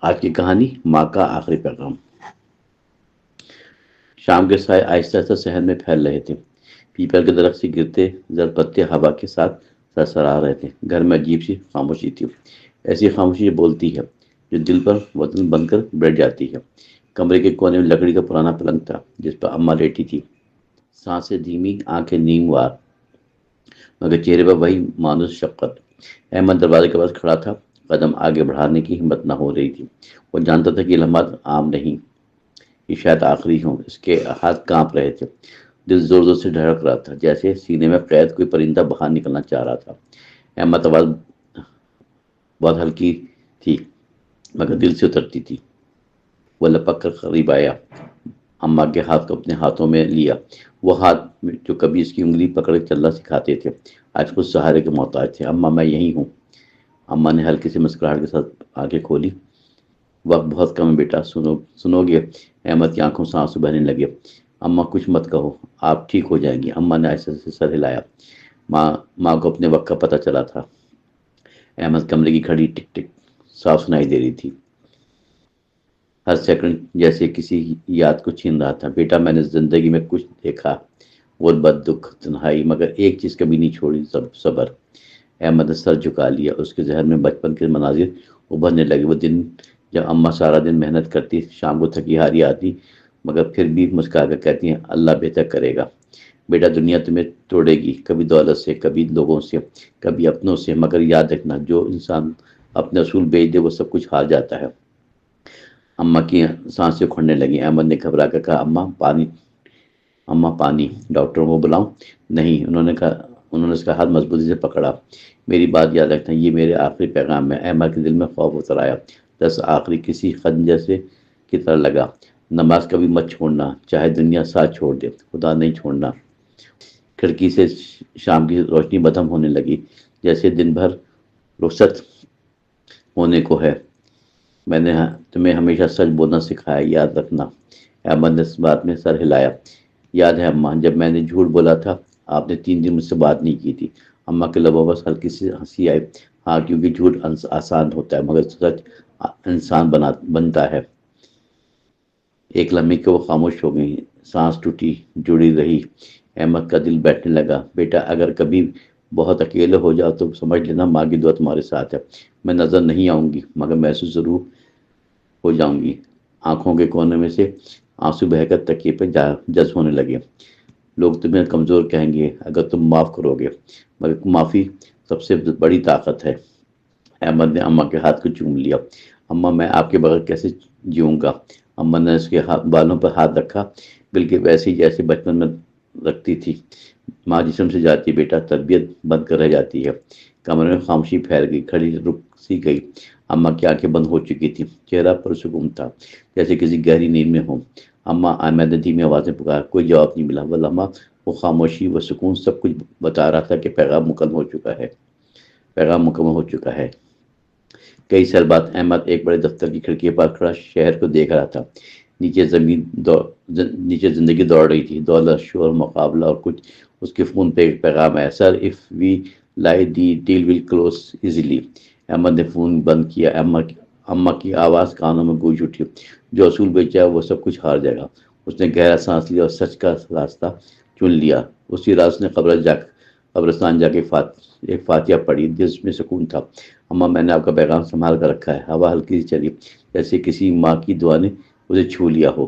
آج کی کہانی ماں کا آخری پیغام۔ شام کے سائے آہستہ آہستہ شہر میں پھیل رہے تھے۔ پیپل کے درخت سے گرتے زرد پتے ہوا کے ساتھ سرسرا رہے تھے۔ گھر میں عجیب سی خاموشی تھی، ایسی خاموشی جو بولتی ہے، جو دل پر وطن بن کر بیٹھ جاتی ہے۔ کمرے کے کونے میں لکڑی کا پرانا پلنگ تھا جس پر اماں لیٹی تھی، سانسیں دھیمی، آنکھیں نیم وار، مگر چہرے پر وہی مانوس شفقت۔ احمد دروازے کے پاس کھڑا تھا، قدم آگے بڑھانے کی ہمت نہ ہو رہی تھی۔ وہ جانتا تھا کہ یہ لمحات عام نہیں، یہ شاید آخری ہوں۔ اس کے ہاتھ کانپ رہے تھے، دل زور زور سے دھڑک رہا تھا، جیسے سینے میں قید کوئی پرندہ باہر نکلنا چاہ رہا تھا۔ احمد آواز بہت ہلکی تھی مگر دل سے اترتی تھی۔ وہ لپک کر قریب آیا، اماں کے ہاتھ کو اپنے ہاتھوں میں لیا، وہ ہاتھ جو کبھی اس کی انگلی پکڑ کے چلنا سکھاتے تھے، آج خود سہارے کے محتاج تھے۔ اماں میں یہی ہوں۔ اماں نے ہلکی سی مسکراہٹ کے ساتھ آنکھیں کھولی۔ وقت بہت کم ہے بیٹا، سنو گے؟ احمد کی آنکھوں سے آنسو بہنے لگے۔ اماں کچھ مت کہو، آپ ٹھیک ہو جائیں گی۔ اماں نے ایسے سے سر ہلایا۔ ماں کو اپنے وقت کا پتہ چلا تھا۔ احمد کمرے کی گھڑی ٹک ٹک صاف سنائی دے رہی تھی، ہر سیکنڈ جیسے کسی یاد کو چھین رہا تھا۔ بیٹا میں نے زندگی میں کچھ دیکھا، غربت، دکھ، تنہائی، مگر ایک چیز کبھی نہیں چھوڑی، صبر۔ احمد نے سر جھکا لیا، اس کے ذہن میں بچپن کے مناظر ابھرنے لگے۔ وہ دن جب اماں سارا دن محنت کرتی، شام کو تھکی ہاری آتی، مگر پھر بھی مسکرا کر کہتی ہیں اللہ بہتر کرے گا۔ بیٹا دنیا تمہیں توڑے گی، کبھی دولت سے، کبھی لوگوں سے، کبھی اپنوں سے، مگر یاد رکھنا جو انسان اپنے اصول بیچ دے وہ سب کچھ ہار جاتا ہے۔ اماں کی سانسیں کھڑنے لگیں۔ احمد نے گھبرا کر کہا اماں پانی، ڈاکٹروں کو بلاؤں؟ نہیں، انہوں نے اس کا ہاتھ مضبوطی سے پکڑا۔ میری بات یاد رکھنا، یہ میرے آخری پیغام ہے۔ احمد کے دل میں خوف اتر آیا، دس آخری کسی خنجر سے کی طرح لگا۔ نماز کبھی مت چھوڑنا، چاہے دنیا ساتھ چھوڑ دے، خدا نہیں چھوڑنا۔ کھڑکی سے شام کی روشنی بدہم ہونے لگی، جیسے دن بھر رخصت ہونے کو ہے۔ میں نے تمہیں ہمیشہ سچ بولنا سکھایا، یاد رکھنا۔ احمد نے اس بات میں سر ہلایا۔ یاد ہے اماں، جب میں نے جھوٹ بولا تھا، آپ نے 3 دن مجھ سے بات نہیں کی تھی۔ اماں کے لبوں پر ہلکی سی ہنسی آئی۔ ہاں، کیونکہ جھوٹ آسان ہوتا ہے مگر سچ انسان بنتا ہے۔ ایک لمحے کے وہ خاموش ہو گئی، سانس ٹوٹی، جڑی رہی۔ احمد کا دل بیٹھنے لگا۔ بیٹا اگر کبھی بہت اکیلے ہو جاؤ تو سمجھ لینا ماں کی دعا تمہارے ساتھ ہے۔ میں نظر نہیں آؤں گی مگر محسوس ضرور ہو جاؤں گی۔ آنکھوں کے کونے میں سے آنسو بہہ کر تکیے پہ جذب ہونے لگے۔ لوگ تمہیں کمزور کہیں گے اگر تم معاف کرو گے، مگر معافی سب سے بڑی طاقت ہے۔ احمد نے اماں کے ہاتھ کو چوم لیا۔ اماں میں آپ کے بغیر کیسے جیوں گا؟ اماں نے اس کے بالوں پر ہاتھ رکھا، بالکل ویسے ہی جیسے بچپن میں رکھتی تھی۔ ماں جسم سے جاتی بیٹا، تربیت بند کر رہ جاتی ہے۔ کمرے میں خاموشی پھیل گئی، گھڑی رک سی گئی۔ اماں کی آنکھیں بند ہو چکی تھی، چہرہ پرسکون تھا، جیسے کسی گہری نیند میں ہو۔ اماں، احمد نے دھیمی آواز میں پکارا۔ کوئی جواب نہیں ملا۔ وہ لمحہ، وہ خاموشی، وہ سکون سب کچھ بتا رہا تھا کہ پیغام مکمل ہو چکا ہے۔ کئی سال بعد احمد ایک بڑے دفتر کی کھڑکی پر کھڑا شہر کو دیکھ رہا تھا۔ نیچے زندگی دوڑ رہی تھی، دولت، شور، مقابلہ، اور کچھ اس کے فون پہ ایک پیغام آیا، سر if we lie the deal will close easily. Ahmed نے فون بند کیا۔ اماں کی آواز کانوں میں گونج اٹھی، جو اصول بیچا ہے وہ سب کچھ ہار جائے گا۔ اس نے گہرا سانس لیا اور سچ کا راستہ چن لیا۔ اسی رات اس نے قبرستان جا کے ایک فاتحہ پڑھی، دل میں سکون تھا۔ اماں، میں نے آپ کا پیغام سنبھال کر رکھا ہے۔ ہوا ہلکی سی چلی، جیسے کسی ماں کی دعا نے اسے چھو لیا ہو۔